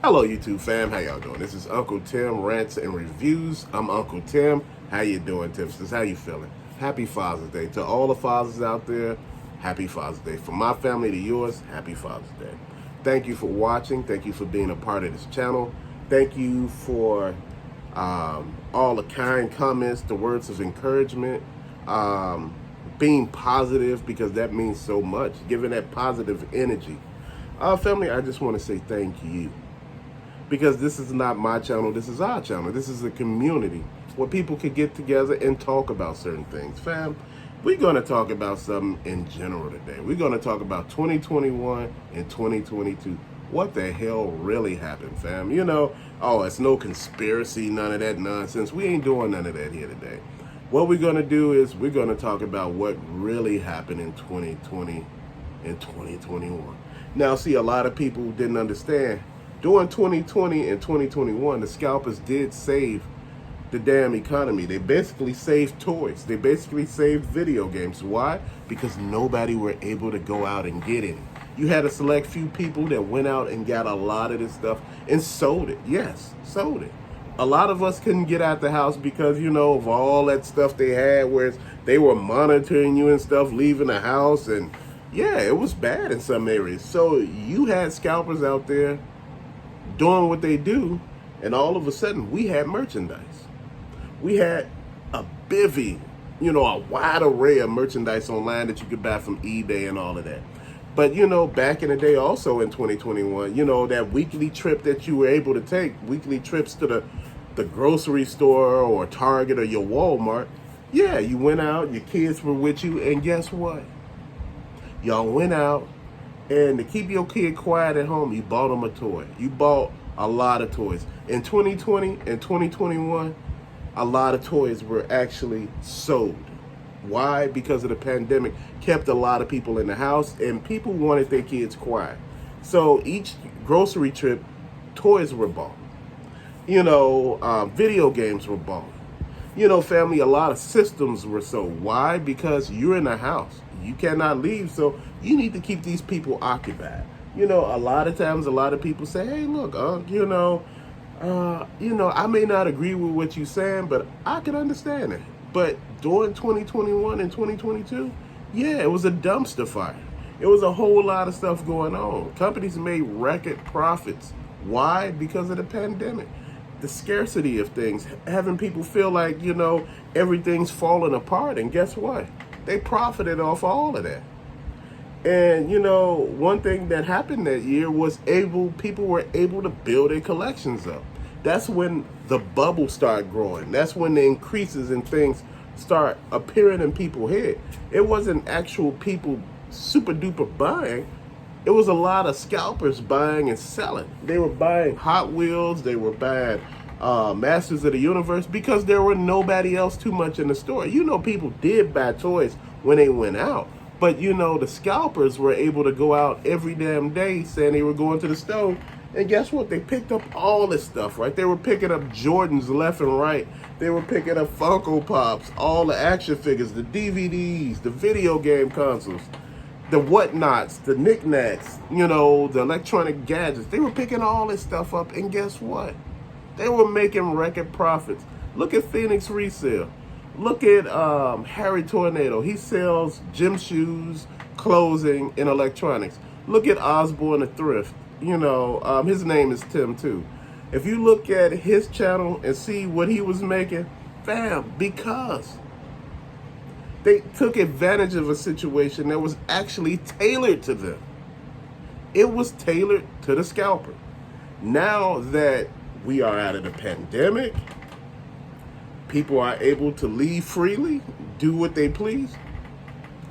Hello YouTube fam, how y'all doing? This is Uncle Tim, Rants and Reviews. I'm Uncle Tim. How you doing, Tipsters? How you feeling? Happy Father's Day. To all the fathers out there, happy Father's Day. From my family to yours, happy Father's Day. Thank you for watching. Thank you for being a part of this channel. Thank you for all the kind comments, the words of encouragement, being positive, because that means so much, giving that positive energy. Family, I just want to say thank you. Because this is not my channel, this is our channel. This is a community where people can get together and talk about certain things. Fam, we're going to talk about something in general today. We're going to talk about 2021 and 2022. What the hell really happened, fam? You know, oh, it's no conspiracy, none of that nonsense. We ain't doing none of that here today. What we're going to do is we're going to talk about what really happened in 2020 and 2021. Now, see, a lot of people didn't understand. During 2020 and 2021, the scalpers did save the damn economy. They basically saved toys. They basically saved video games. Why? Because nobody were able to go out and get any. You had a select few people that went out and got a lot of this stuff and sold it. Yes, sold it. A lot of us couldn't get out the house because, you know, of all that stuff they had, where they were monitoring you and stuff, leaving the house. And yeah, it was bad in some areas. So you had scalpers out there doing what they do, and all of a sudden we had merchandise. We had a bevy, you know, a wide array of merchandise online that you could buy from eBay and all of that. But, you know, back in the day also in 2021, you know, that weekly trip that you were able to take, weekly trips to the grocery store or Target or your Walmart, yeah, you went out, your kids were with you, and guess what? Y'all went out, and to keep your kid quiet at home, you bought them a toy. You bought a lot of toys. In 2020 and 2021, a lot of toys were actually sold. Why? Because of the pandemic kept a lot of people in the house, and people wanted their kids quiet. So each grocery trip, toys were bought. You know, video games were bought. You know, family, a lot of systems were sold. Why? Because you're in the house. You cannot leave, so you need to keep these people occupied. You know, a lot of times, a lot of people say, hey, look, I may not agree with what you're saying, but I can understand it. But during 2021 and 2022, yeah, it was a dumpster fire. It was a whole lot of stuff going on. Companies made record profits. Why? Because of the pandemic. The scarcity of things, having people feel like, you know, everything's falling apart. And guess what? They profited off all of that. And, you know, one thing that happened that year was people were able to build their collections up. That's when the bubble started growing. That's when the increases in things start appearing in people's head. It wasn't actual people super duper buying. It was a lot of scalpers buying and selling. They were buying Hot Wheels. They were buying Masters of the Universe because there were nobody else too much in the store. You know, people did buy toys when they went out. But, you know, the scalpers were able to go out every damn day saying they were going to the store. And guess what? They picked up all this stuff, right? They were picking up Jordans left and right. They were picking up Funko Pops, all the action figures, the DVDs, the video game consoles, the whatnots, the knickknacks, you know, the electronic gadgets. They were picking all this stuff up, and guess what? They were making record profits. Look at Phoenix Resale. Look at Harry Tornado. He sells gym shoes, clothing, and electronics. Look at Osborne the Thrift. You know, his name is Tim too. If you look at his channel and see what he was making, fam, because they took advantage of a situation that was actually tailored to them. It was tailored to the scalper. Now that we are out of the pandemic, people are able to leave freely, do what they please.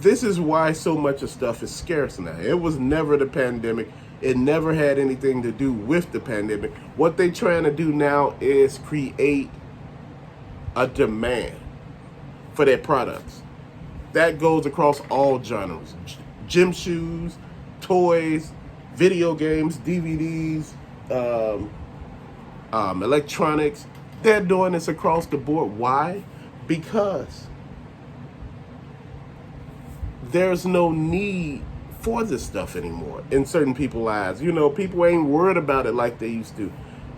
This is why so much of stuff is scarce now. It was never the pandemic. It never had anything to do with the pandemic. What they're trying to do now is create a demand for their products. That goes across all genres. Gym shoes, toys, video games, DVDs, electronics. They're doing this across the board. Why? Because there's no need for this stuff anymore in certain people's lives. You know, people ain't worried about it like they used to.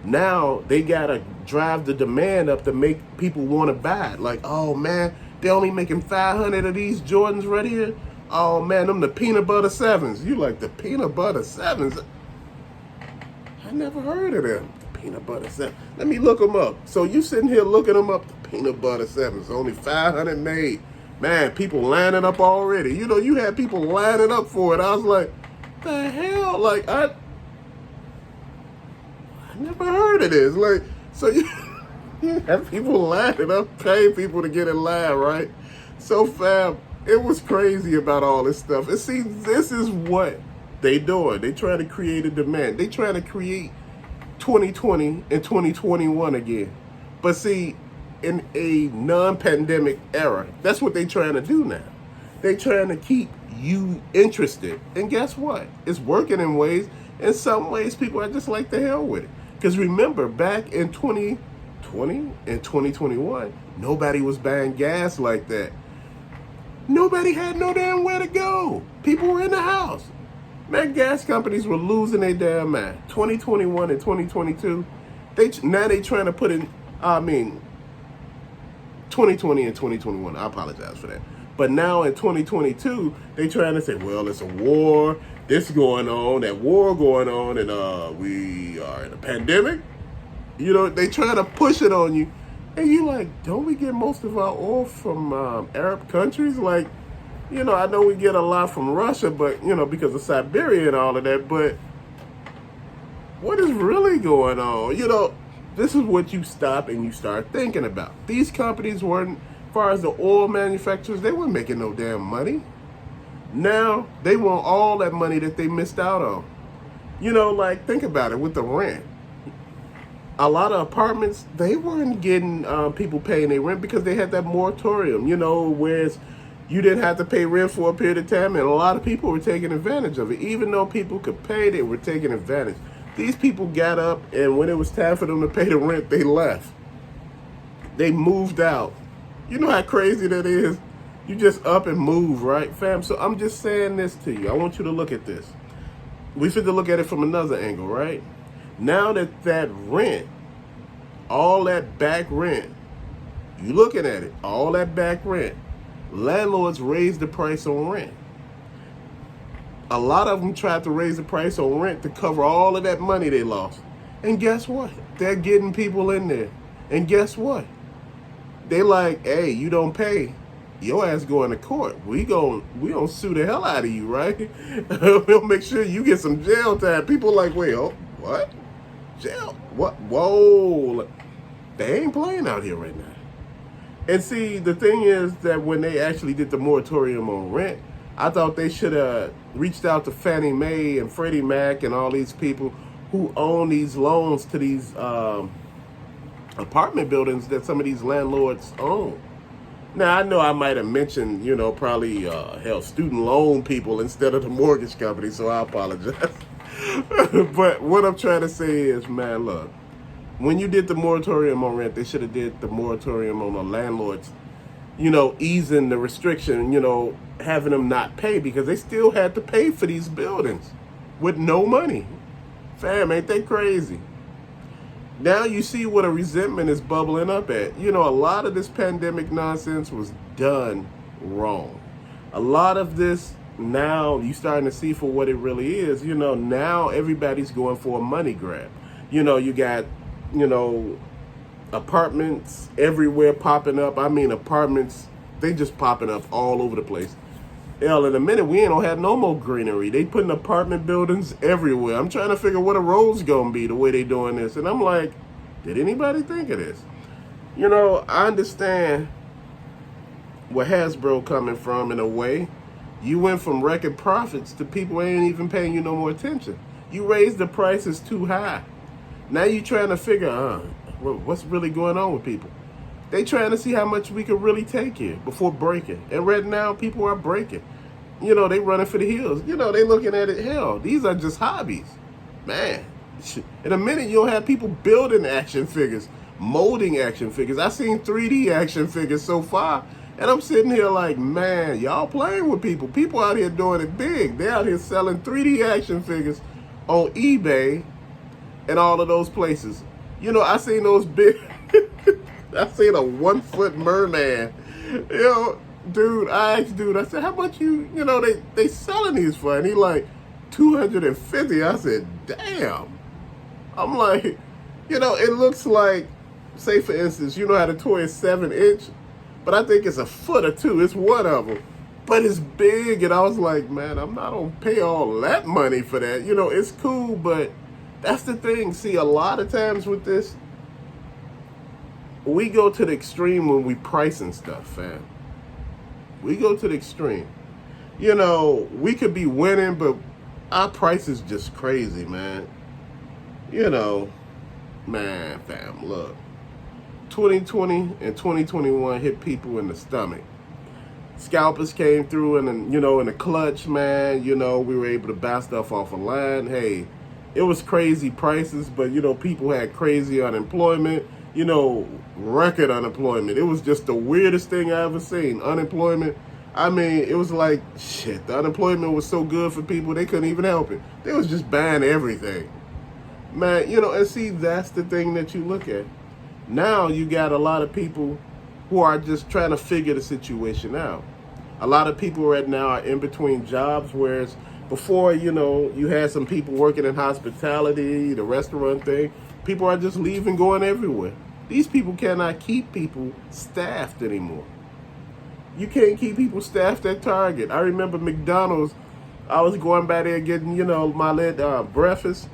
Now they gotta drive the demand up to make people want to buy it. Like, oh man, they only making 500 of these Jordans right here. Oh man, them the peanut butter sevens. You like the peanut butter sevens? I never heard of them. The peanut butter sevens. Let me look them up. So you sitting here looking them up? The peanut butter sevens, only 500 made. Man, people lining up already. You know, you had people lining up for it. I was like, the hell? Like, I never heard of this. Like, so you have people lining up, paying people to get in line, right? So, fam, it was crazy about all this stuff. And see, this is what they doing. They trying to create a demand. They trying to create 2020 and 2021 again. But see, in a non-pandemic era, that's what they trying to do now. They trying to keep you interested. And guess what? It's working in ways. In some ways, people are just like the hell with it. Because remember, back in 2020 and 2021, nobody was buying gas like that. Nobody had no damn where to go. People were in the house. Man, gas companies were losing their damn mind. 2021 and 2022, now they trying to put in, 2020 and 2021, I apologize for that. But now in 2022, they trying to say, well, it's a war, this going on, that war going on, and we are in a pandemic. You know, they trying to push it on you. And you like, don't we get most of our oil from Arab countries? Like, you know, I know we get a lot from Russia, but, you know, because of Siberia and all of that, but what is really going on? You know, this is what you stop and you start thinking about. These companies weren't, as far as the oil manufacturers, they weren't making no damn money. Now, they want all that money that they missed out on. You know, like, think about it with the rent. A lot of apartments, they weren't getting people paying their rent because they had that moratorium, you know, whereas you didn't have to pay rent for a period of time, and a lot of people were taking advantage of it. Even though people could pay, they were taking advantage. These people got up, and when it was time for them to pay the rent, they left. They moved out. You know how crazy that is? You just up and move, right, fam? So I'm just saying this to you. I want you to look at this. We fit to look at it from another angle, right? Now that rent, all that back rent, you looking at it, all that back rent, landlords raised the price on rent. A lot of them tried to raise the price on rent to cover all of that money they lost. And guess what? They're getting people in there. And guess what? They like, hey, you don't pay, your ass going to court. We gonna sue the hell out of you, right? We'll make sure you get some jail time. People like, wait, oh, what? Jail? What? Whoa. They ain't playing out here right now. And see, the thing is that when they actually did the moratorium on rent, I thought they should have reached out to Fannie Mae and Freddie Mac and all these people who own these loans to these apartment buildings that some of these landlords own. Now, I know I might have mentioned, you know, probably, student loan people instead of the mortgage company, so I apologize. But what I'm trying to say is, man, look, when you did the moratorium on rent, they should have did the moratorium on the landlords, you know, easing the restriction, you know, having them not pay because they still had to pay for these buildings with no money. Fam, ain't they crazy? Now you see what a resentment is bubbling up at. You know, a lot of this pandemic nonsense was done wrong. A lot of this now you starting to see for what it really is. You know, now everybody's going for a money grab. You know, you got, you know, apartments everywhere popping up. I mean, apartments, they just popping up all over the place. Hell, in a minute, we ain't gonna have no more greenery. They putting apartment buildings everywhere. I'm trying to figure what a road's gonna be the way they doing this. And I'm like, did anybody think of this? You know, I understand where Hasbro coming from in a way. You went from record profits to people ain't even paying you no more attention. You raised the prices too high. Now you trying to figure what's really going on with people. They trying to see how much we could really take here before breaking. And right now, people are breaking. You know, they running for the hills. You know, they looking at it, hell, these are just hobbies. Man, in a minute, you'll have people building action figures, molding action figures. I've seen 3D action figures so far, And I'm sitting here like, man, y'all playing with people. People out here doing it big. They're out here selling 3D action figures on eBay and all of those places. You know, I seen those big, I seen a 1 foot merman. You know, dude, I asked dude, I said, how much you know, they selling these for? And he like, 250. I said, damn. I'm like, you know, it looks like, say for instance, you know how the toy is 7-inch, but I think it's a foot or two. It's one of them, but it's big. And I was like, man, I'm not gonna pay all that money for that. You know, it's cool, but that's the thing. See, a lot of times with this, we go to the extreme when we pricing stuff, fam. We go to the extreme. You know, we could be winning, but our price is just crazy, man. You know, man, fam, look. 2020 and 2021 hit people in the stomach. Scalpers came through and, you know, in the clutch, man. You know, we were able to buy stuff off of line. Hey, it was crazy prices, but, you know, people had crazy unemployment, you know, record unemployment. It was just the weirdest thing I ever seen. Unemployment. I mean, it was like, shit, the unemployment was so good for people, they couldn't even help it. They was just buying everything. Man, you know, and see, that's the thing that you look at. Now you got a lot of people who are just trying to figure the situation out. A lot of people right now are in between jobs, whereas before, you know, you had some people working in hospitality, the restaurant thing. People are just leaving, going everywhere. These people cannot keep people staffed anymore. You can't keep people staffed at Target. I remember McDonald's, I was going by there getting, you know, my little breakfast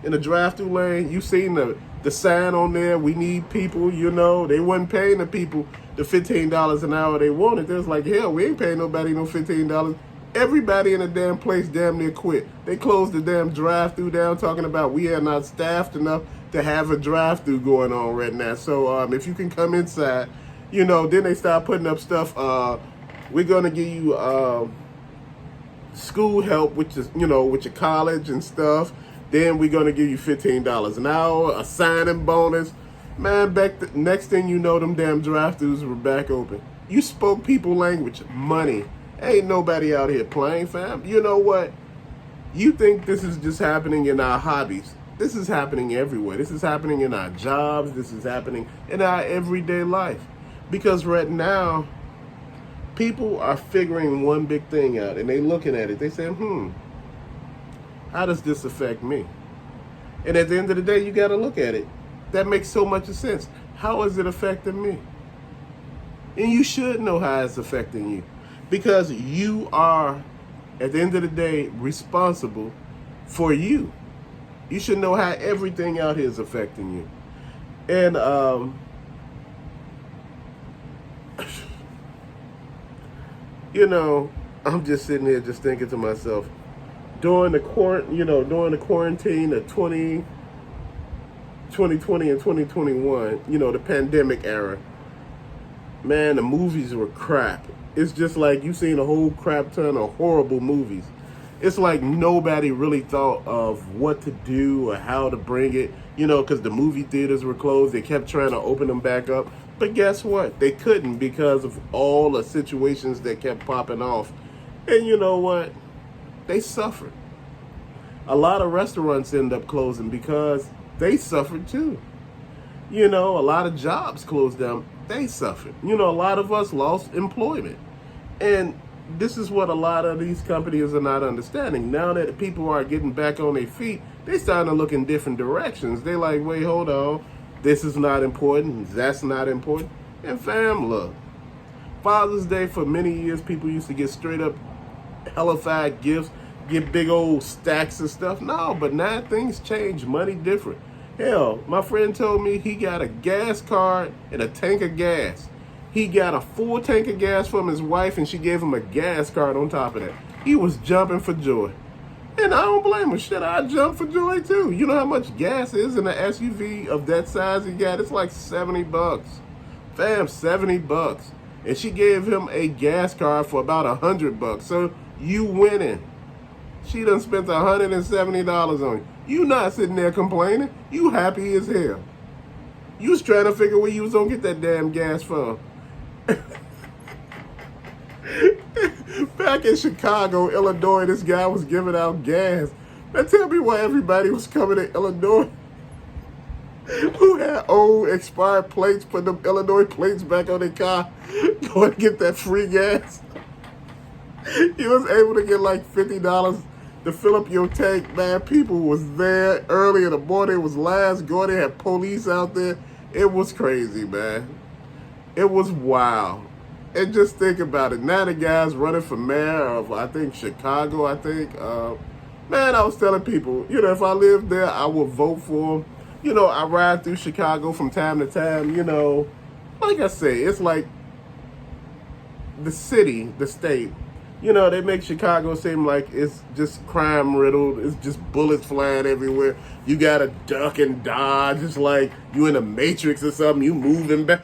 in the drive-thru lane. You seen the sign on there, we need people, you know. They wasn't paying the people the $15 an hour they wanted. They was like, hell, we ain't paying nobody no $15. Everybody in the damn place damn near quit. They closed the damn drive-thru down, talking about we are not staffed enough to have a drive-thru going on right now. So if you can come inside, you know. Then they start putting up stuff. We're gonna give you school help, which is, you know, with your college and stuff. Then we're gonna give you $15 an hour, a signing bonus. Man, next thing you know, them damn drive-thrus were back open. You spoke people language, money. Ain't nobody out here playing, fam. You know what? You think this is just happening in our hobbies. This is happening everywhere. This is happening in our jobs. This is happening in our everyday life. Because right now, people are figuring one big thing out, and they looking at it. They say, how does this affect me? And at the end of the day, you got to look at it. That makes so much sense. How is it affecting me? And you should know how it's affecting you, because you are, at the end of the day, responsible for you. You should know how everything out here is affecting you. And you know, I'm just sitting here just thinking to myself, during the quarantine of 2020 and 2021, you know, the pandemic era, man, the movies were crap. It's just like you seen a whole crap ton of horrible movies. It's like nobody really thought of what to do or how to bring it, you know, because the movie theaters were closed. They kept trying to open them back up. But guess what? They couldn't, because of all the situations that kept popping off. And you know what? They suffered. A lot of restaurants end up closing because they suffered too. You know, a lot of jobs closed down. They suffered. You know, a lot of us lost employment. And this is what a lot of these companies are not understanding. Now that people are getting back on their feet, they starting to look in different directions. They like, wait, hold on. This is not important. That's not important. And fam, look, Father's Day, for many years, people used to get straight up hellified gifts, get big old stacks of stuff. No, but now things change. Money different. Hell, my friend told me he got a gas card and a tank of gas. He got a full tank of gas from his wife, and she gave him a gas card on top of that. He was jumping for joy. And I don't blame him. Shit, I jump for joy too. You know how much gas is in an SUV of that size he got? It's like $70. Fam, $70. And she gave him a gas card for about $100. So you winning. She done spent $170 on you. You not sitting there complaining. You happy as hell. You was trying to figure where you was gonna get that damn gas from. Back in Chicago, Illinois, this guy was giving out gas. Now tell me why everybody was coming to Illinois who had old expired plates, put them Illinois plates back on their car, going to get that free gas. He was able to get like $50 to fill up your tank, man. People was there early in the morning. It was last going. They had police out there. It was crazy, man. It was wild. And just think about it. Now the guy's running for mayor of, I think, Chicago, I think. Man, I was telling people, if I lived there, I would vote for him. I ride through Chicago from time to time, Like I say, it's like the city, the state. They make Chicago seem like it's just crime riddled. It's just bullets flying everywhere. You gotta duck and dodge. It's like you in a Matrix or something. You moving back.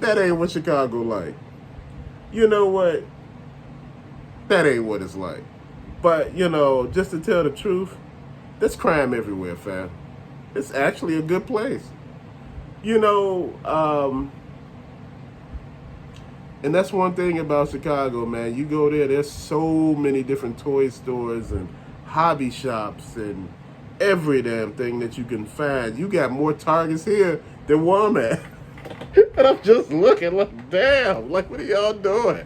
That ain't what Chicago like. You know what? That ain't what it's like. But, just to tell the truth, there's crime everywhere, fam. It's actually a good place. And that's one thing about Chicago, man. You go there, there's so many different toy stores and hobby shops and every damn thing that you can find. You got more Targets here than Walmart. And I'm just looking like, damn, like, what are y'all doing?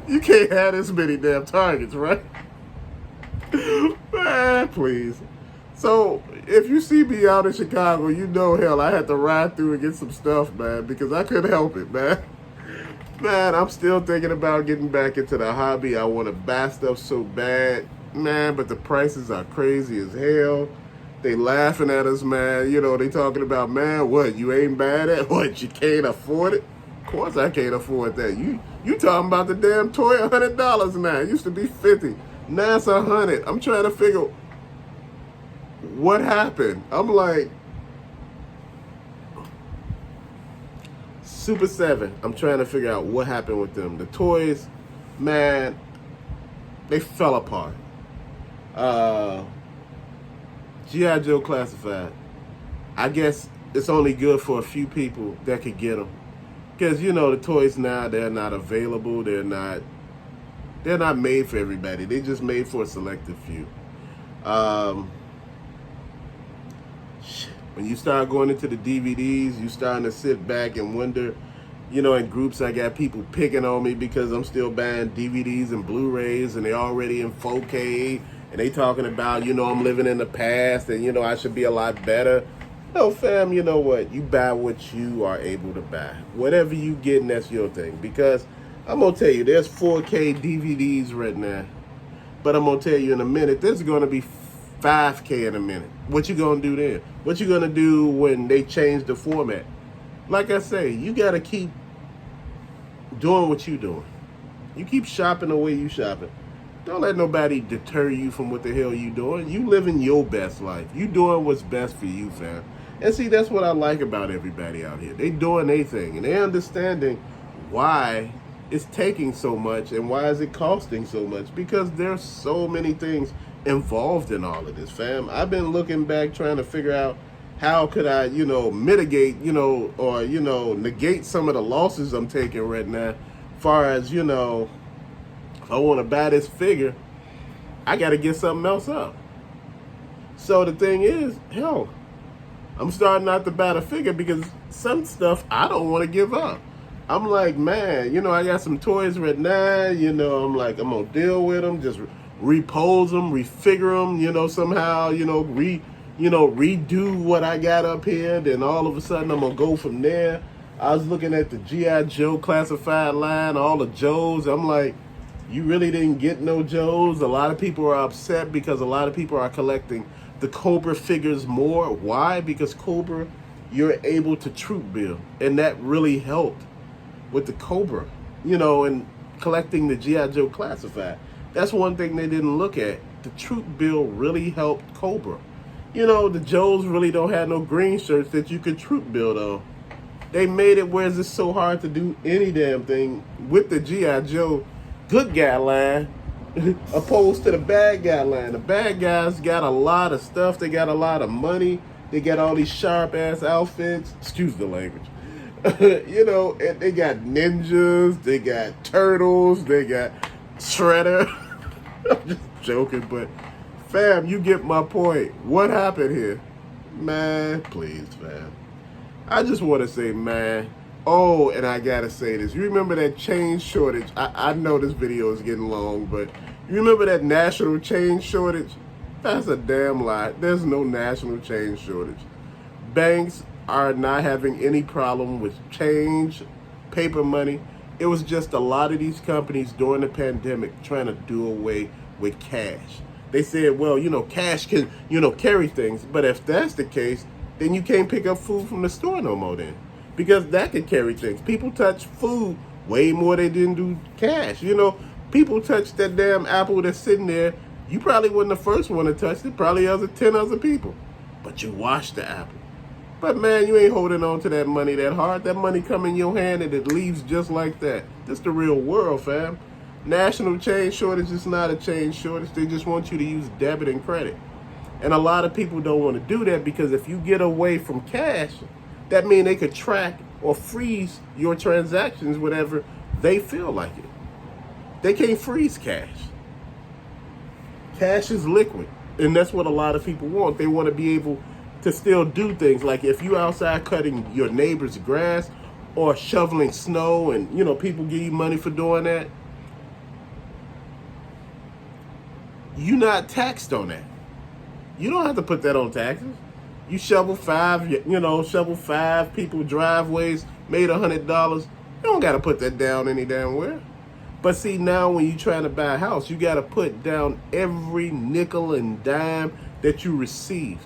You can't have this many damn Targets, right? Man, please. So, if you see me out in Chicago, hell, I had to ride through and get some stuff, man, because I couldn't help it, man. Man, I'm still thinking about getting back into the hobby. I want to buy stuff so bad, man, but the prices are crazy as hell. They laughing at us, man. They talking about, man, what, you ain't bad at? What, you can't afford it? Of course I can't afford that. You talking about the damn toy $100 now. It used to be $50. Now it's $100. I'm trying to figure what happened. I'm like, Super 7. I'm trying to figure out what happened with them. The toys, man, they fell apart. G.I. Joe Classified. I guess it's only good for a few people that could get them. Because, the toys now, they're not available. They're not made for everybody. They just made for a selective few. When you start going into the DVDs, you starting to sit back and wonder, in groups I got people picking on me because I'm still buying DVDs and Blu-rays and they already in 4K and they talking about, I'm living in the past and, I should be a lot better. No, fam, you know what? You buy what you are able to buy. Whatever you get, that's your thing. Because I'm going to tell you, there's 4K DVDs right now. But I'm going to tell you in a minute, there's going to be 5K in a minute. What you going to do then? What you going to do when they change the format? Like I say, you got to keep doing what you doing. You keep shopping the way you shopping. Don't let nobody deter you from what the hell you doing. You living your best life. You doing what's best for you, fam. And see, that's what I like about everybody out here. They doing their thing, and they understanding why it's taking so much and why is it costing so much. Because there's so many things involved in all of this, fam. I've been looking back trying to figure out how could I, mitigate, or, negate some of the losses I'm taking right now. Far as, if I want to buy this figure, I got to get something else up. So the thing is, hell, I'm starting not to buy the figure because some stuff I don't want to give up. I'm like, man, I got some toys right now, I'm like, I'm going to deal with them, just repose them, refigure them, somehow, redo what I got up here. Then all of a sudden I'm going to go from there. I was looking at the G.I. Joe Classified line, all the Joes. I'm like, you really didn't get no Joes. A lot of people are upset because a lot of people are collecting the Cobra figures more. Why? Because Cobra, you're able to troop build. And that really helped with the Cobra, and collecting the G.I. Joe Classified. That's one thing they didn't look at. The troop build really helped Cobra. The Joes really don't have no green shirts that you could troop build on. They made it where it's so hard to do any damn thing with the G.I. Joe good guy line opposed to the bad guy line. The bad guys got a lot of stuff. They got a lot of money. They got all these sharp ass outfits. Excuse the language. You know, and they got ninjas, they got turtles, they got Shredder. I'm just joking, but fam, you get my point. What happened here? Man, please, fam. I just want to say, man. Oh, and I gotta say this. You remember that chain shortage? I know this video is getting long, but you remember that national chain shortage? That's a damn lie. There's no national chain shortage. Banks are not having any problem with change, paper money. It was just a lot of these companies during the pandemic trying to do away with cash. They said, well, you know, cash can, you know, carry things. But if that's the case, then you can't pick up food from the store no more then. Because that could carry things. People touch food way more than they didn't do cash. You know, people touch that damn apple that's sitting there. You probably wasn't the first one to touch it. Probably other 10 other people. But you washed the apple. But man, you ain't holding on to that money that hard. That money come in your hand and it leaves just like that. This the real world, fam. National change shortage is not a change shortage. They just want you to use debit and credit. And a lot of people don't want to do that because if you get away from cash, that means they could track or freeze your transactions whenever they feel like it. They can't freeze cash. Cash is liquid. And that's what a lot of people want. They want to be able to still do things. Like if you outside cutting your neighbor's grass or shoveling snow and, you know, people give you money for doing that, you're not taxed on that. You don't have to put that on taxes. You shovel five people driveways, made $100. You don't got to put that down any damn where. But see, now when you're trying to buy a house, you got to put down every nickel and dime that you received.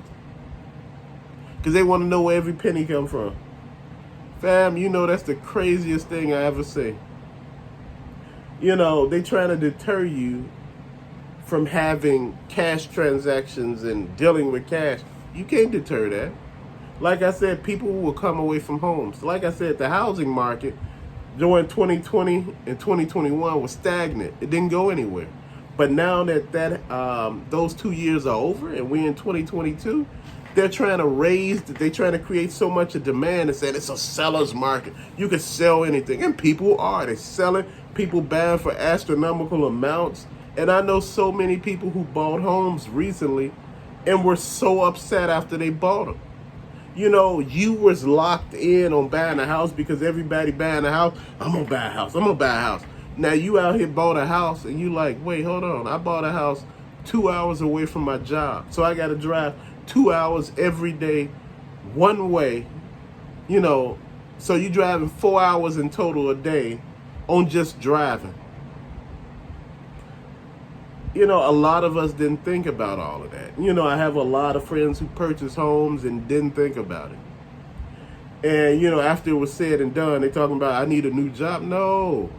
Because they want to know where every penny come from. Fam, you know that's the craziest thing I ever seen. You know, they trying to deter you from having cash transactions and dealing with cash. You can't deter that. Like I said, people will come away from homes. Like I said, the housing market during 2020 and 2021 was stagnant. It didn't go anywhere. But now that those 2 years are over and we're in 2022, they're trying to create so much of demand and saying it's a seller's market. You can sell anything. And people are. They're selling. People buying for astronomical amounts. And I know so many people who bought homes recently and were so upset after they bought them. You know, you was locked in on buying a house because everybody buying a house. I'm going to buy a house. I'm going to buy a house. Now you out here bought a house and you like, wait, hold on. I bought a house 2 hours away from my job. So I got to drive 2 hours every day, one way, you know. So you driving 4 hours in total a day on just driving. You know, a lot of us didn't think about all of that. You know, I have a lot of friends who purchased homes and didn't think about it. And, you know, after it was said and done, they talking about, I need a new job. No,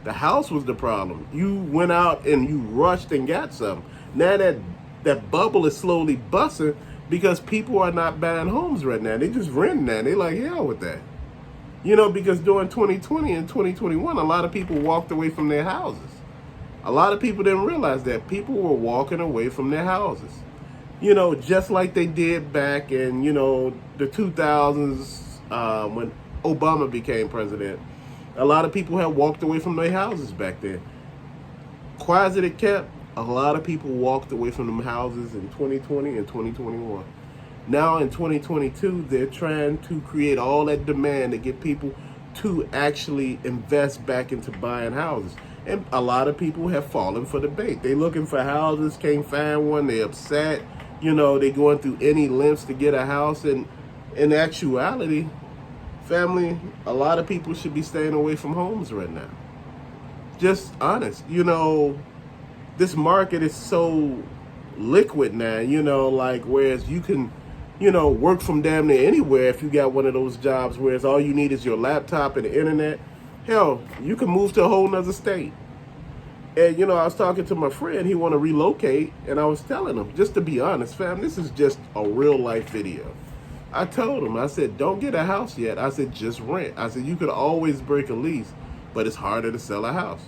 the house was the problem. You went out and you rushed and got something. Now that bubble is slowly busting because people are not buying homes right now. They just renting that. They like, hell with that. You know, because during 2020 and 2021, a lot of people walked away from their houses. A lot of people didn't realize that. People were walking away from their houses. You know, just like they did back in, you know, the 2000s when Obama became president. A lot of people had walked away from their houses back then. Quiet as it kept, a lot of people walked away from them houses in 2020 and 2021. Now in 2022, they're trying to create all that demand to get people to actually invest back into buying houses. And a lot of people have fallen for the bait. They looking for houses, can't find one, they upset. You know, they going through any lengths to get a house. And in actuality, family, a lot of people should be staying away from homes right now. Just honest. You know, this market is so liquid now, you know, like whereas you can, you know, work from damn near anywhere if you got one of those jobs, whereas all you need is your laptop and the internet. Hell, you can move to a whole nother state. And, you know, I was talking to my friend, he want to relocate, and I was telling him, just to be honest, fam, this is just a real life video. I told him, I said, don't get a house yet. I said, just rent. I said, you could always break a lease, but it's harder to sell a house.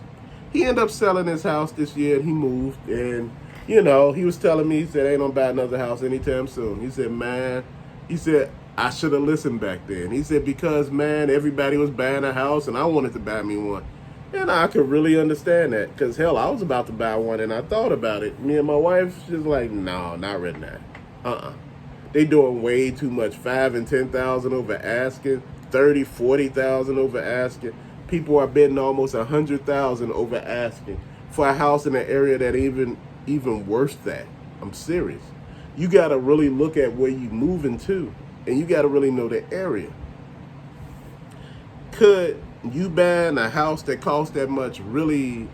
He ended up selling his house this year, and he moved, and, you know, he was telling me, he said, ain't gonna buy another house anytime soon. He said, man, he said, I should have listened back then. He said, because, man, everybody was buying a house and I wanted to buy me one. And I could really understand that because, hell, I was about to buy one and I thought about it. Me and my wife, she's like, no, not right now. They doing way too much. 5 and 10,000 over asking, 30, 40,000 over asking. People are bidding almost 100,000 over asking for a house in an area that even worse that. I'm serious. You got to really look at where you moving to, and you got to really know the area. Could you buying a house that costs that much really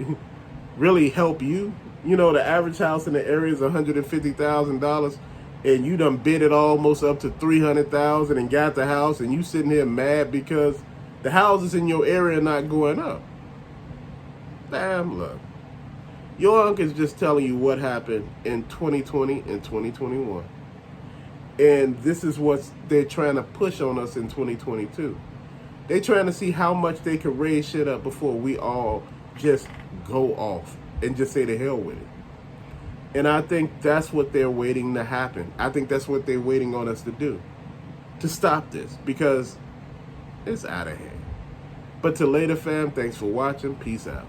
help you? You know, the average house in the area is $150,000, and you done bid it almost up to $300,000 and got the house, and you sitting here mad because the houses in your area are not going up. Damn, look. Your uncle is just telling you what happened in 2020 and 2021. And this is what they're trying to push on us in 2022. They're trying to see how much they can raise shit up before we all just go off and just say the hell with it. And I think that's what they're waiting to happen. I think that's what they're waiting on us to do, to stop this, because it's out of hand. But to later, fam, thanks for watching. Peace out.